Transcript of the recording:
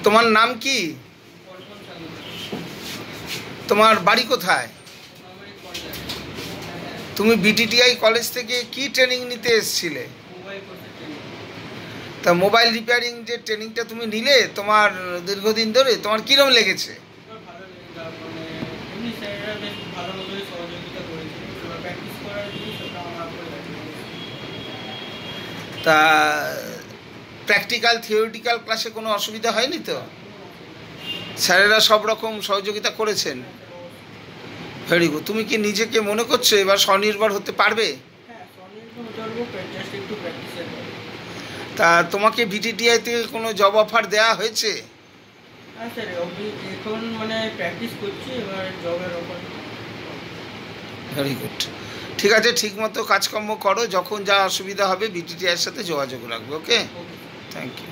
তোমার নাম কি? তোমার বাড়ি কোথায়? তুমি বিটিটিআই কলেজ থেকে কি ট্রেনিং নিতে এসেছিলে? তা মোবাইল রিপেয়ারিং যে ট্রেনিংটা তুমি নিলে তোমার দীর্ঘদিন ধরে, তোমার কীরকম লেগেছে? তা প্র্যাকটিক্যাল থিওরিটিক্যাল ক্লাসে কোনো অসুবিধা হয়নি তো? স্যারেরা সব রকম সহযোগিতা করেছেন? Very good. তুমি কি নিজেকে মনে করছো এবার স্বনির্ভর হতে পারবে? তা তোমাকে বিটিটিআই থেকে কোনো জব অফার দেওয়া হয়েছে? হ্যাঁ স্যার, এখন মানে প্র্যাকটিস করছি, এবার জবের অফার। Very good. ঠিক আছে, ঠিকমতো কাজকর্ম করো, যখন যা অসুবিধা হবে বিটিটিআইয়ের সাথে যোগাযোগ রাখবে। ওকে, থ্যাংক ইউ।